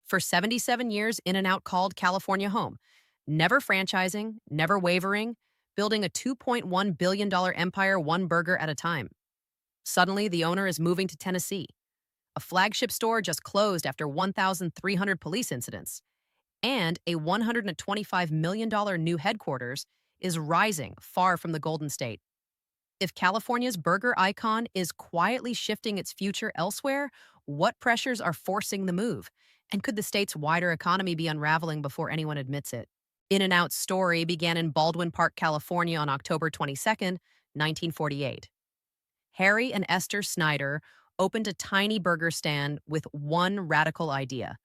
For 77 years, In-N-Out called California home, never franchising, never wavering, building a $2.1 billion empire one burger at a time. Suddenly, the owner is moving to Tennessee. A flagship store just closed after 1,300 police incidents. And a $125 million new headquarters is rising far from the Golden State. If California's burger icon is quietly shifting its future elsewhere, what pressures are forcing the move? And could the state's wider economy be unraveling before anyone admits it? In-N-Out's story began in Baldwin Park, California on October 22nd, 1948. Harry and Esther Snyder opened a tiny burger stand with one radical idea: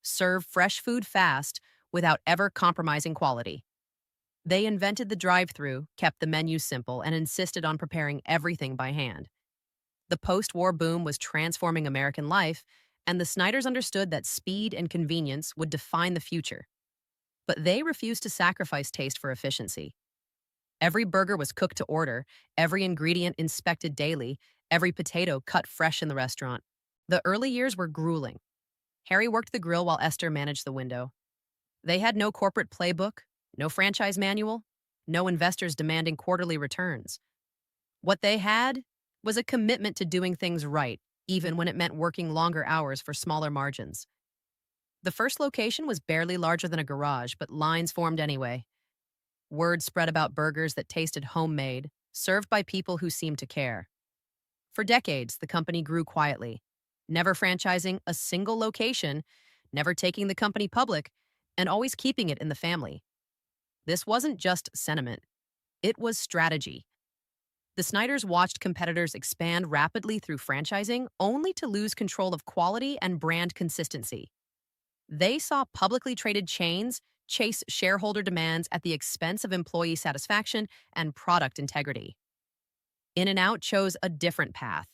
serve fresh food fast without ever compromising quality. They invented the drive-through, kept the menu simple, and insisted on preparing everything by hand. The post-war boom was transforming American life, and the Snyders understood that speed and convenience would define the future. But they refused to sacrifice taste for efficiency. Every burger was cooked to order, every ingredient inspected daily, every potato cut fresh in the restaurant. The early years were grueling. Harry worked the grill while Esther managed the window. They had no corporate playbook, no franchise manual, no investors demanding quarterly returns. What they had was a commitment to doing things right, even when it meant working longer hours for smaller margins. The first location was barely larger than a garage, but lines formed anyway. Word spread about burgers that tasted homemade, served by people who seemed to care. For decades, the company grew quietly, never franchising a single location, never taking the company public, and always keeping it in the family. This wasn't just sentiment, it was strategy. The Snyders watched competitors expand rapidly through franchising, only to lose control of quality and brand consistency. They saw publicly traded chains chase shareholder demands at the expense of employee satisfaction and product integrity. In-N-Out chose a different path,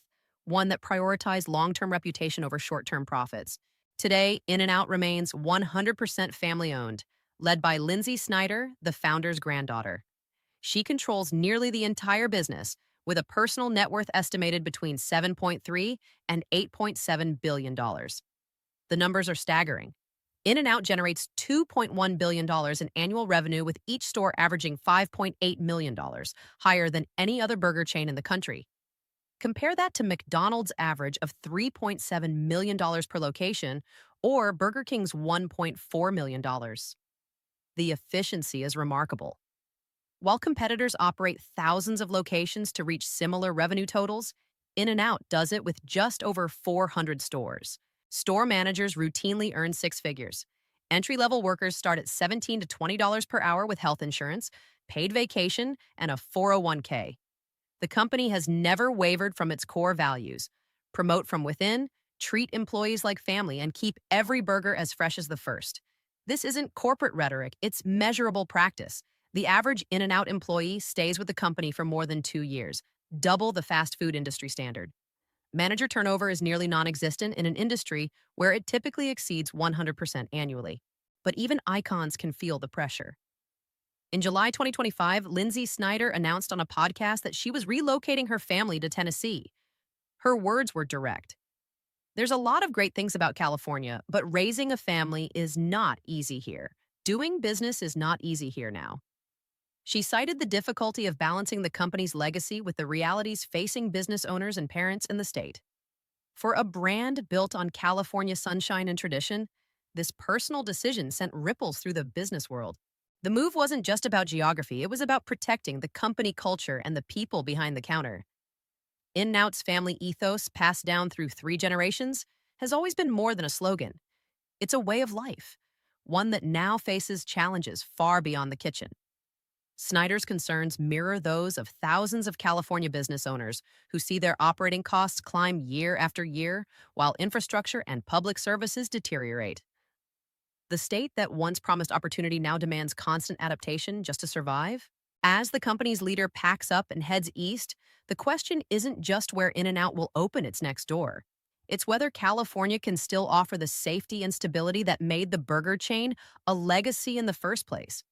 one that prioritized long-term reputation over short-term profits. Today, In-N-Out remains 100% family-owned, led by Lindsay Snyder, the founder's granddaughter. She controls nearly the entire business, with a personal net worth estimated between $7.3 and $8.7 billion. The numbers are staggering. In-N-Out generates $2.1 billion in annual revenue, with each store averaging $5.8 million, higher than any other burger chain in the country. Compare that to McDonald's average of $3.7 million per location, or Burger King's $1.4 million. The efficiency is remarkable. While competitors operate thousands of locations to reach similar revenue totals, In-N-Out does it with just over 400 stores. Store managers routinely earn six figures. Entry-level workers start at $17 to $20 per hour with health insurance, paid vacation, and a 401k. The company has never wavered from its core values: promote from within, treat employees like family, and keep every burger as fresh as the first. This isn't corporate rhetoric, it's measurable practice. The average In-N-Out employee stays with the company for more than 2 years, double the fast food industry standard. Manager turnover is nearly non-existent in an industry where it typically exceeds 100% annually. But even icons can feel the pressure. In July 2025, Lindsay Snyder announced on a podcast that she was relocating her family to Tennessee. Her words were direct. There's a lot of great things about California, but raising a family is not easy here. Doing business is not easy here now. She cited the difficulty of balancing the company's legacy with the realities facing business owners and parents in the state. For a brand built on California sunshine and tradition, this personal decision sent ripples through the business world. The move wasn't just about geography, it was about protecting the company culture and the people behind the counter. In-N-Out's family ethos, passed down through 3 generations, has always been more than a slogan. It's a way of life, one that now faces challenges far beyond the kitchen. Snyder's concerns mirror those of thousands of California business owners who see their operating costs climb year after year while infrastructure and public services deteriorate. The state that once promised opportunity now demands constant adaptation just to survive. As the company's leader packs up and heads east, the question isn't just where In-N-Out will open its next door. It's whether California can still offer the safety and stability that made the burger chain a legacy in the first place.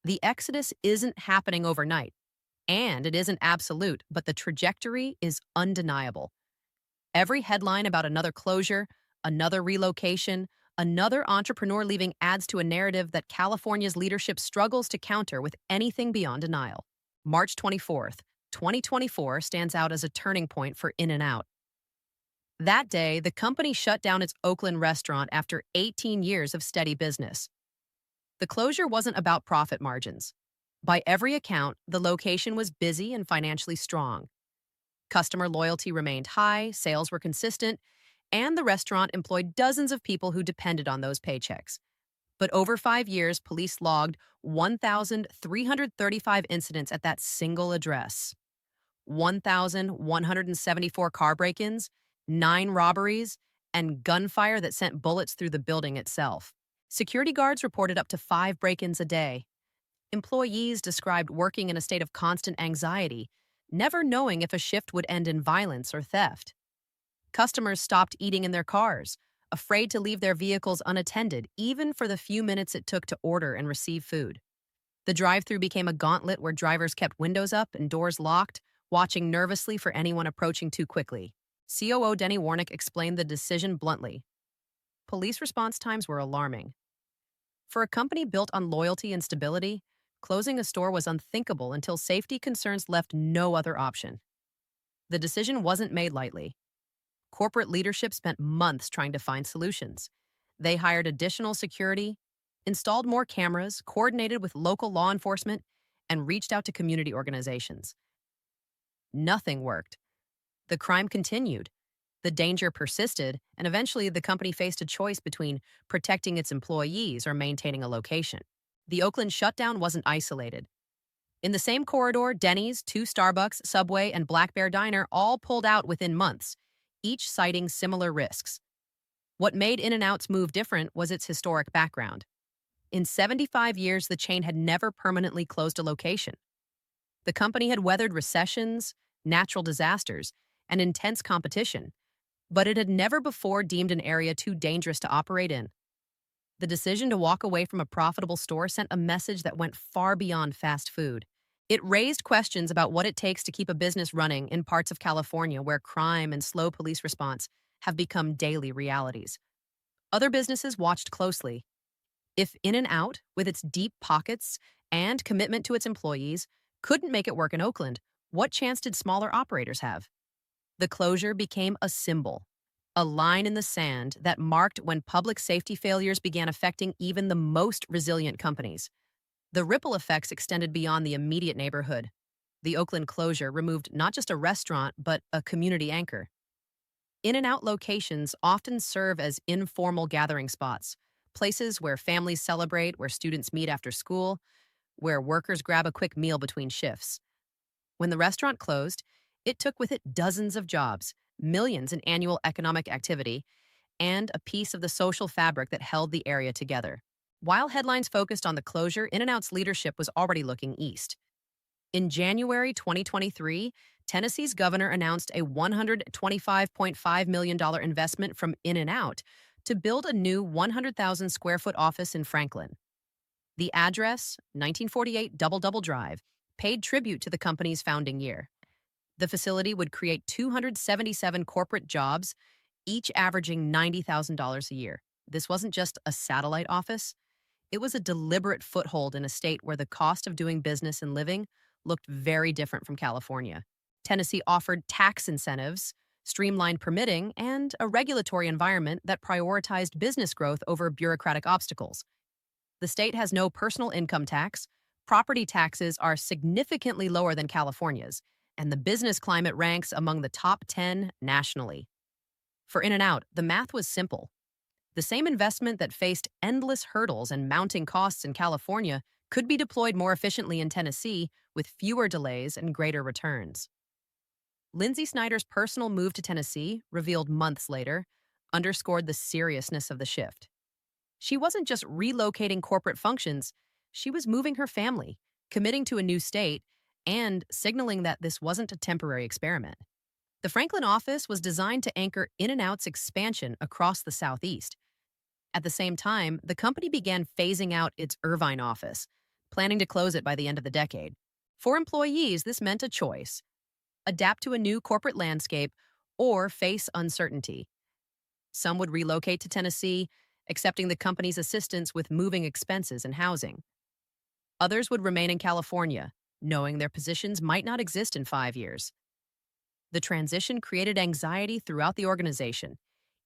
The exodus isn't happening overnight, and it isn't absolute, but the trajectory is undeniable. Every headline about another closure, another relocation, Another entrepreneur leaving adds to a narrative that California's leadership struggles to counter with anything beyond denial. March 24th, 2024 stands out as a turning point for In-N-Out. That day, the company shut down its Oakland restaurant after 18 years of steady business. The closure wasn't about profit margins. By every account, the location was busy and financially strong. Customer loyalty remained high, sales were consistent, and the restaurant employed dozens of people who depended on those paychecks. But over 5 years, police logged 1,335 incidents at that single address. 1,174 car break ins, 9 robberies, and gunfire that sent bullets through the building itself. Security guards reported up to 5 break ins a day. Employees described working in a state of constant anxiety, never knowing if a shift would end in violence or theft. Customers stopped eating in their cars, afraid to leave their vehicles unattended, even for the few minutes it took to order and receive food. The drive-thru became a gauntlet where drivers kept windows up and doors locked, watching nervously for anyone approaching too quickly. COO Denny Warnick explained the decision bluntly. Police response times were alarming. For a company built on loyalty and stability, closing a store was unthinkable until safety concerns left no other option. The decision wasn't made lightly. Corporate leadership spent months trying to find solutions. They hired additional security, installed more cameras, coordinated with local law enforcement, and reached out to community organizations. Nothing worked. The crime continued. The danger persisted, and eventually the company faced a choice between protecting its employees or maintaining a location. The Oakland shutdown wasn't isolated. In the same corridor, Denny's, 2 Starbucks, Subway, and Black Bear Diner all pulled out within months, each citing similar risks. What made In-N-Out's move different was its historic background. In 75 years, the chain had never permanently closed a location. The company had weathered recessions, natural disasters, and intense competition, but it had never before deemed an area too dangerous to operate in. The decision to walk away from a profitable store sent a message that went far beyond fast food. It raised questions about what it takes to keep a business running in parts of California where crime and slow police response have become daily realities. Other businesses watched closely. If In-N-Out, with its deep pockets and commitment to its employees, couldn't make it work in Oakland, what chance did smaller operators have? The closure became a symbol, a line in the sand that marked when public safety failures began affecting even the most resilient companies. The ripple effects extended beyond the immediate neighborhood. The Oakland closure removed not just a restaurant, but a community anchor. In-N-Out locations often serve as informal gathering spots, places where families celebrate, where students meet after school, where workers grab a quick meal between shifts. When the restaurant closed, it took with it dozens of jobs, millions in annual economic activity, and a piece of the social fabric that held the area together. While headlines focused on the closure, In-N-Out's leadership was already looking east. In January 2023, Tennessee's governor announced a $125.5 million investment from In-N-Out to build a new 100,000 square foot office in Franklin. The address, 1948 Double Drive, paid tribute to the company's founding year. The facility would create 277 corporate jobs, each averaging $90,000 a year. This wasn't just a satellite office. It was a deliberate foothold in a state where the cost of doing business and living looked very different from California. Tennessee offered tax incentives, streamlined permitting, and a regulatory environment that prioritized business growth over bureaucratic obstacles. The state has no personal income tax, property taxes are significantly lower than California's, and the business climate ranks among the top 10 nationally. For In-N-Out, the math was simple. The same investment that faced endless hurdles and mounting costs in California could be deployed more efficiently in Tennessee with fewer delays and greater returns. Lindsay Snyder's personal move to Tennessee, revealed months later, underscored the seriousness of the shift. She wasn't just relocating corporate functions, she was moving her family, committing to a new state, and signaling that this wasn't a temporary experiment. The Franklin office was designed to anchor In-N-Out's expansion across the Southeast. At the same time, the company began phasing out its Irvine office, planning to close it by the end of the decade. For employees, this meant a choice: adapt to a new corporate landscape or face uncertainty. Some would relocate to Tennessee, accepting the company's assistance with moving expenses and housing. Others would remain in California, knowing their positions might not exist in 5 years. The transition created anxiety throughout the organization,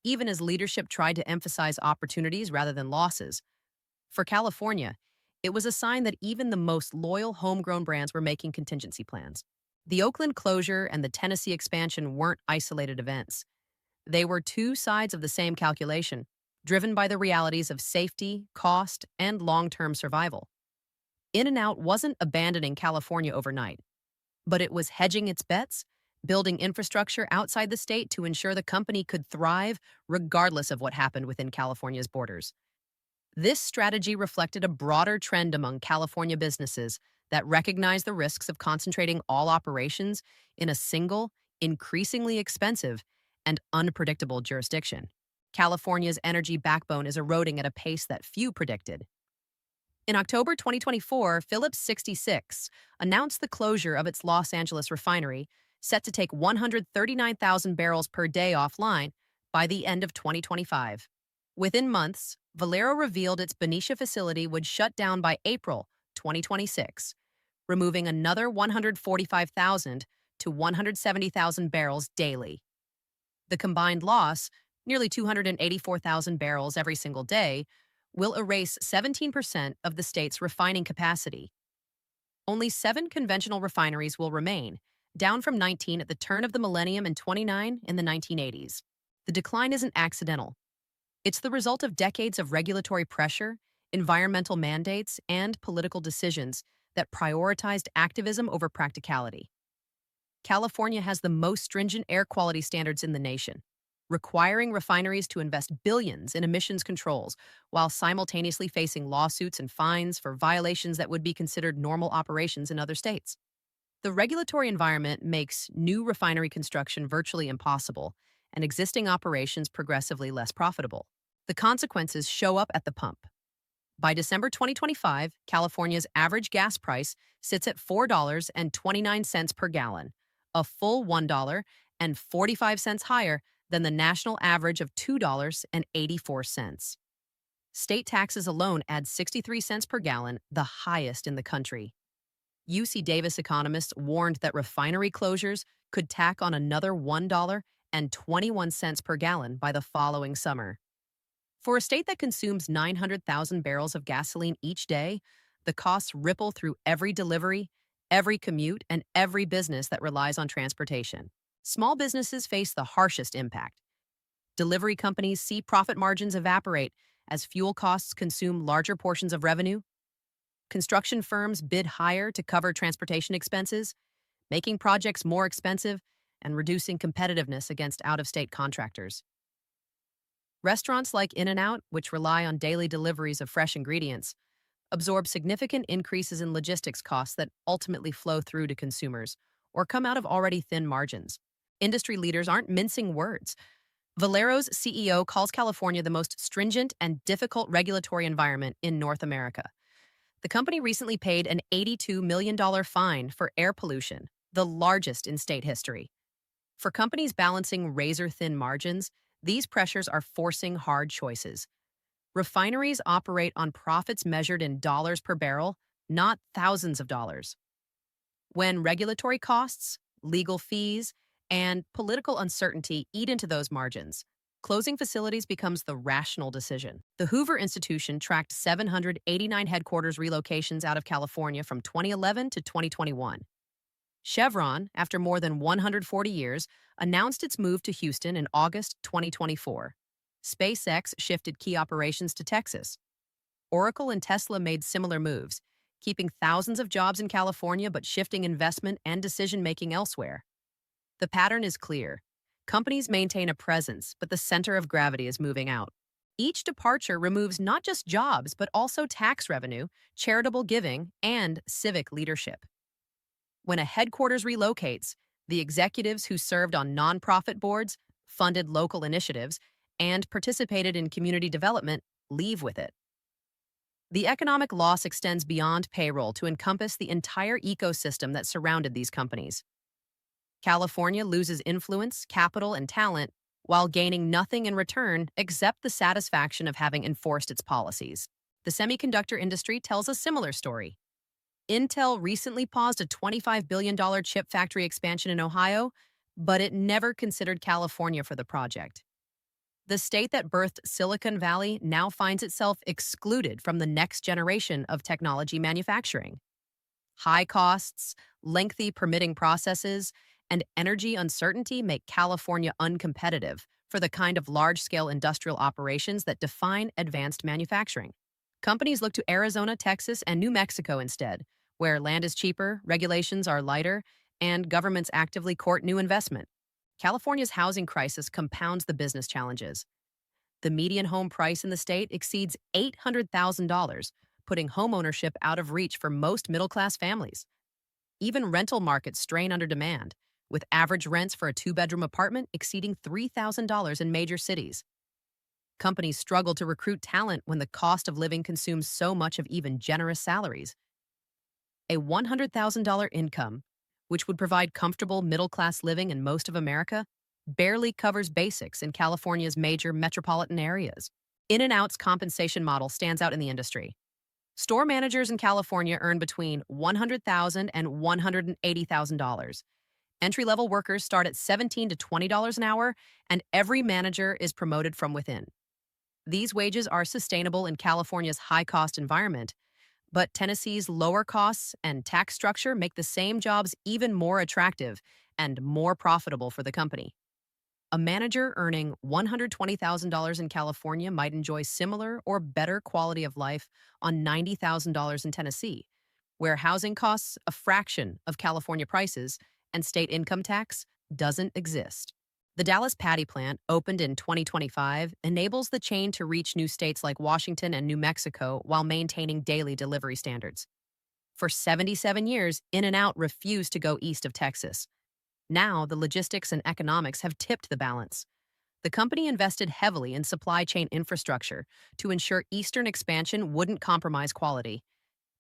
even as leadership tried to emphasize opportunities rather than losses. For California, it was a sign that even the most loyal homegrown brands were making contingency plans. The Oakland closure and the Tennessee expansion weren't isolated events. They were two sides of the same calculation, driven by the realities of safety, cost, and long-term survival. In-N-Out wasn't abandoning California overnight, but it was hedging its bets, building infrastructure outside the state to ensure the company could thrive regardless of what happened within California's borders. This strategy reflected a broader trend among California businesses that recognize the risks of concentrating all operations in a single, increasingly expensive, and unpredictable jurisdiction. California's energy backbone is eroding at a pace that few predicted. In October 2024, Phillips 66 announced the closure of its Los Angeles refinery, set to take 139,000 barrels per day offline by the end of 2025. Within months, Valero revealed its Benicia facility would shut down by April 2026, removing another 145,000 to 170,000 barrels daily. The combined loss, nearly 284,000 barrels every single day, will erase 17% of the state's refining capacity. Only 7 conventional refineries will remain, down from 19 at the turn of the millennium and 29 in the 1980s. The decline isn't accidental. It's the result of decades of regulatory pressure, environmental mandates, and political decisions that prioritized activism over practicality. California has the most stringent air quality standards in the nation, requiring refineries to invest billions in emissions controls while simultaneously facing lawsuits and fines for violations that would be considered normal operations in other states. The regulatory environment makes new refinery construction virtually impossible and existing operations progressively less profitable. The consequences show up at the pump. By December 2025, California's average gas price sits at $4.29 per gallon, a full $1.45 higher than the national average of $2.84. State taxes alone add 63 cents per gallon, the highest in the country. UC Davis economists warned that refinery closures could tack on another $1.21 per gallon by the following summer. For a state that consumes 900,000 barrels of gasoline each day, the costs ripple through every delivery, every commute, and every business that relies on transportation. Small businesses face the harshest impact. Delivery companies see profit margins evaporate as fuel costs consume larger portions of revenue. Construction firms bid higher to cover transportation expenses, making projects more expensive and reducing competitiveness against out-of-state contractors. Restaurants like In-N-Out, which rely on daily deliveries of fresh ingredients, absorb significant increases in logistics costs that ultimately flow through to consumers or come out of already thin margins. Industry leaders aren't mincing words. Valero's CEO calls California the most stringent and difficult regulatory environment in North America. The company recently paid an $82 million fine for air pollution, the largest in state history. For companies balancing razor-thin margins, these pressures are forcing hard choices. Refineries operate on profits measured in dollars per barrel, not thousands of dollars. When regulatory costs, legal fees, and political uncertainty eat into those margins, closing facilities becomes the rational decision. The Hoover Institution tracked 789 headquarters relocations out of California from 2011 to 2021. Chevron, after more than 140 years, announced its move to Houston in August 2024. SpaceX shifted key operations to Texas. Oracle and Tesla made similar moves, keeping thousands of jobs in California but shifting investment and decision-making elsewhere. The pattern is clear. Companies maintain a presence, but the center of gravity is moving out. Each departure removes not just jobs, but also tax revenue, charitable giving, and civic leadership. When a headquarters relocates, the executives who served on nonprofit boards, funded local initiatives, and participated in community development leave with it. The economic loss extends beyond payroll to encompass the entire ecosystem that surrounded these companies. California loses influence, capital, and talent while gaining nothing in return except the satisfaction of having enforced its policies. The semiconductor industry tells a similar story. Intel recently paused a $25 billion chip factory expansion in Ohio, but it never considered California for the project. The state that birthed Silicon Valley now finds itself excluded from the next generation of technology manufacturing. High costs, lengthy permitting processes, and energy uncertainty make California uncompetitive for the kind of large scale industrial operations that define advanced manufacturing. Companies look to Arizona, Texas, and New Mexico instead, where land is cheaper, regulations are lighter, and governments actively court new investment. California's housing crisis compounds the business challenges. The median home price in the state exceeds $800,000, putting homeownership out of reach for most middle class families. Even rental markets strain under demand, with average rents for a two-bedroom apartment exceeding $3,000 in major cities. Companies struggle to recruit talent when the cost of living consumes so much of even generous salaries. A $100,000 income, which would provide comfortable middle-class living in most of America, barely covers basics in California's major metropolitan areas. In-N-Out's compensation model stands out in the industry. Store managers in California earn between $100,000 and $180,000. Entry-level workers start at $17 to $20 an hour, and every manager is promoted from within. These wages are sustainable in California's high-cost environment, but Tennessee's lower costs and tax structure make the same jobs even more attractive and more profitable for the company. A manager earning $120,000 in California might enjoy similar or better quality of life on $90,000 in Tennessee, where housing costs a fraction of California prices and state income tax doesn't exist. The Dallas Patty plant, opened in 2025, enables the chain to reach new states like Washington and New Mexico while maintaining daily delivery standards. For 77 years, In-N-Out refused to go east of Texas. Now, the logistics and economics have tipped the balance. The company invested heavily in supply chain infrastructure to ensure eastern expansion wouldn't compromise quality.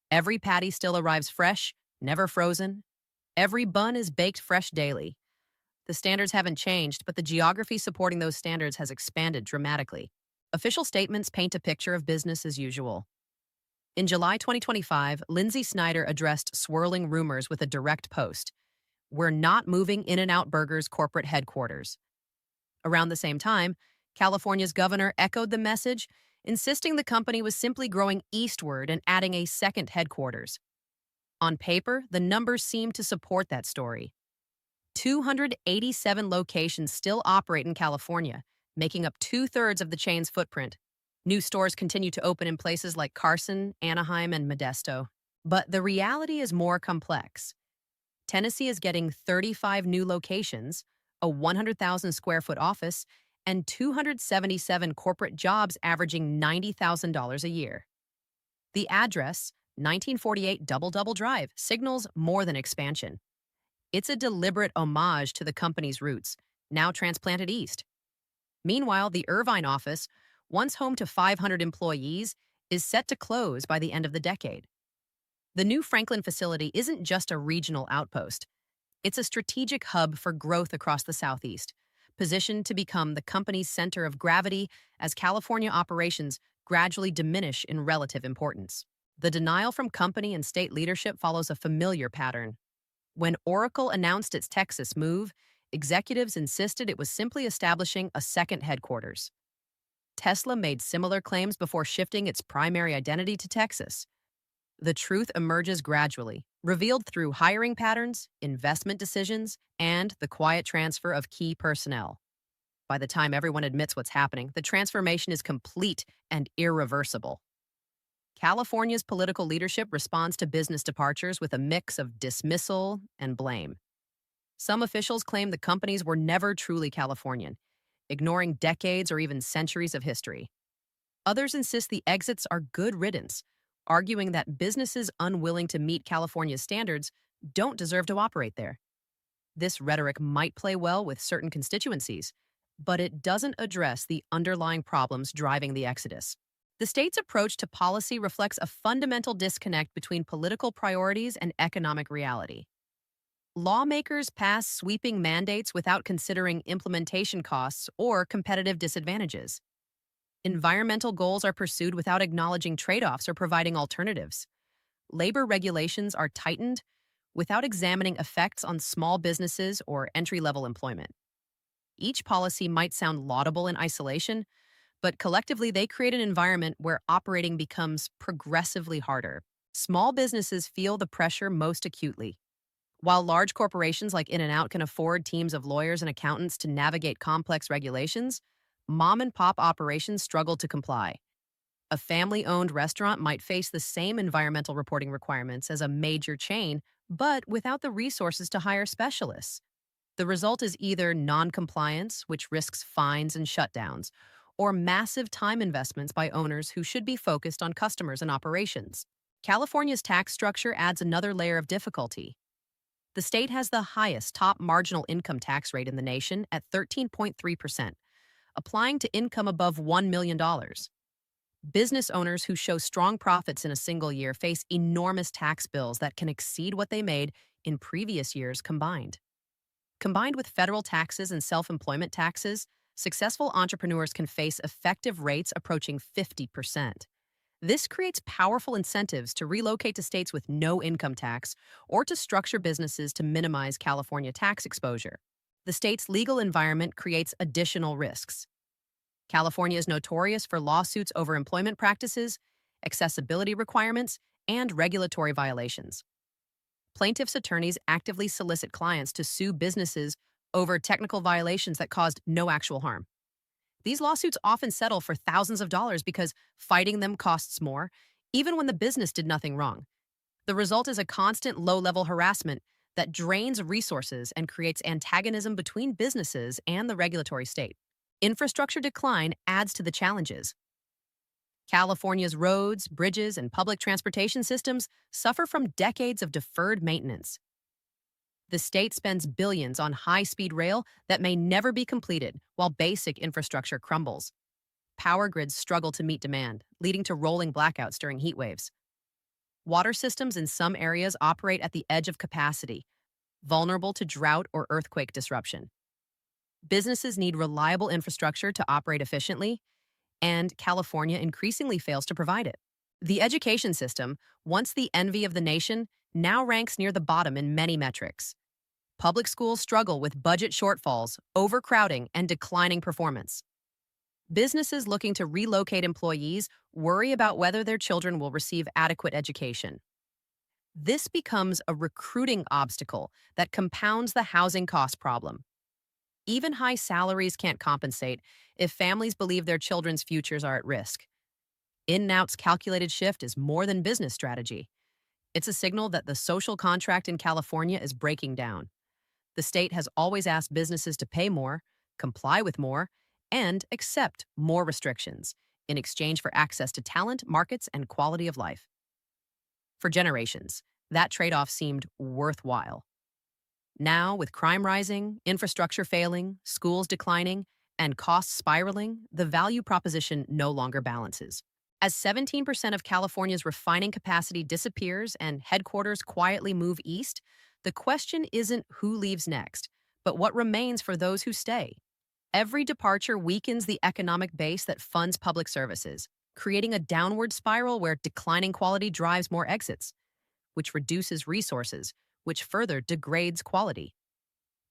Every patty still arrives fresh, never frozen. Every bun is baked fresh daily. The standards haven't changed, but the geography supporting those standards has expanded dramatically. Official statements paint a picture of business as usual. In July 2025, Lindsay Snyder addressed swirling rumors with a direct post: "We're not moving In-N-Out Burger's corporate headquarters." Around the same time, California's governor echoed the message, insisting the company was simply growing eastward and adding a second headquarters. On paper, the numbers seem to support that story. 287 locations still operate in California, making up two-thirds of the chain's footprint. New stores continue to open in places like Carson, Anaheim, and Modesto. But the reality is more complex. Tennessee is getting 35 new locations, a 100,000 square foot office, and 277 corporate jobs averaging $90,000 a year. The address, 1948 Double Double Drive, signals more than expansion. It's a deliberate homage to the company's roots, now transplanted east. Meanwhile, the Irvine office, once home to 500 employees, is set to close by the end of the decade. The new Franklin facility isn't just a regional outpost. It's a strategic hub for growth across the Southeast, positioned to become the company's center of gravity as California operations gradually diminish in relative importance. The denial from company and state leadership follows a familiar pattern. When Oracle announced its Texas move, executives insisted it was simply establishing a second headquarters. Tesla made similar claims before shifting its primary identity to Texas. The truth emerges gradually, revealed through hiring patterns, investment decisions, and the quiet transfer of key personnel. By the time everyone admits what's happening, the transformation is complete and irreversible. California's political leadership responds to business departures with a mix of dismissal and blame. Some officials claim the companies were never truly Californian, ignoring decades or even centuries of history. Others insist the exits are good riddance, arguing that businesses unwilling to meet California's standards don't deserve to operate there. This rhetoric might play well with certain constituencies, but it doesn't address the underlying problems driving the exodus. The state's approach to policy reflects a fundamental disconnect between political priorities and economic reality. Lawmakers pass sweeping mandates without considering implementation costs or competitive disadvantages. Environmental goals are pursued without acknowledging trade offs or providing alternatives. Labor regulations are tightened without examining effects on small businesses or entry level employment. Each policy might sound laudable in isolation, but collectively they create an environment where operating becomes progressively harder. Small businesses feel the pressure most acutely. While large corporations like In N Out can afford teams of lawyers and accountants to navigate complex regulations, mom and pop operations struggle to comply. A family owned restaurant might face the same environmental reporting requirements as a major chain, but without the resources to hire specialists. The result is either non-compliance, which risks fines and shutdowns, or massive time investments by owners who should be focused on customers and operations. California's tax structure adds another layer of difficulty. The state has the highest top marginal income tax rate in the nation at 13.3%, applying to income above $1 million. Business owners who show strong profits in a single year face enormous tax bills that can exceed what they made in previous years combined. Combined with federal taxes and self-employment taxes, successful entrepreneurs can face effective rates approaching 50%. This creates powerful incentives to relocate to states with no income tax or to structure businesses to minimize California tax exposure. The state's legal environment creates additional risks. California is notorious for lawsuits over employment practices, accessibility requirements, and regulatory violations. Plaintiffs' attorneys actively solicit clients to sue businesses over technical violations that caused no actual harm. These lawsuits often settle for thousands of dollars because fighting them costs more, even when the business did nothing wrong. The result is a constant low-level harassment that drains resources and creates antagonism between businesses and the regulatory state. Infrastructure decline adds to the challenges. California's roads, bridges, and public transportation systems suffer from decades of deferred maintenance. The state spends billions on high-speed rail that may never be completed, while basic infrastructure crumbles. Power grids struggle to meet demand, leading to rolling blackouts during heat waves. Water systems in some areas operate at the edge of capacity, vulnerable to drought or earthquake disruption. Businesses need reliable infrastructure to operate efficiently, and California increasingly fails to provide it. The education system, once the envy of the nation, now ranks near the bottom in many metrics. Public schools struggle with budget shortfalls, overcrowding, and declining performance. Businesses looking to relocate employees worry about whether their children will receive adequate education. This becomes a recruiting obstacle that compounds the housing cost problem. Even high salaries can't compensate if families believe their children's futures are at risk. In-N-Out's calculated shift is more than business strategy. It's a signal that the social contract in California is breaking down. The state has always asked businesses to pay more, comply with more, and accept more restrictions in exchange for access to talent, markets, and quality of life. For generations, that trade-off seemed worthwhile. Now, with crime rising, infrastructure failing, schools declining, and costs spiraling, the value proposition no longer balances. As 17% of California's refining capacity disappears and headquarters quietly move east, the question isn't who leaves next, but what remains for those who stay. Every departure weakens the economic base that funds public services, creating a downward spiral where declining quality drives more exits, which reduces resources, which further degrades quality.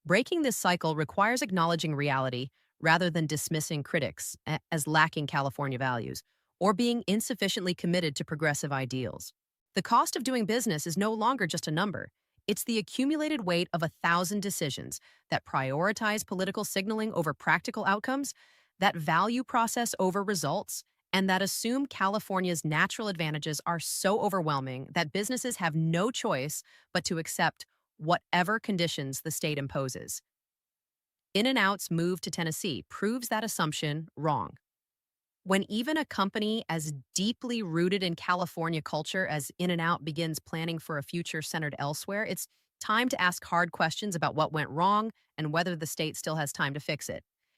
Breaking this cycle requires acknowledging reality rather than dismissing critics as lacking California values or being insufficiently committed to progressive ideals. The cost of doing business is no longer just a number. It's the accumulated weight of 1,000 decisions that prioritize political signaling over practical outcomes, that value process over results, and that assume California's natural advantages are so overwhelming that businesses have no choice but to accept whatever conditions the state imposes. In-N-Out's move to Tennessee proves that assumption wrong. When even a company as deeply rooted in California culture as In-N-Out begins planning for a future centered elsewhere, it's time to ask hard questions about what went wrong and whether the state still has time to fix it.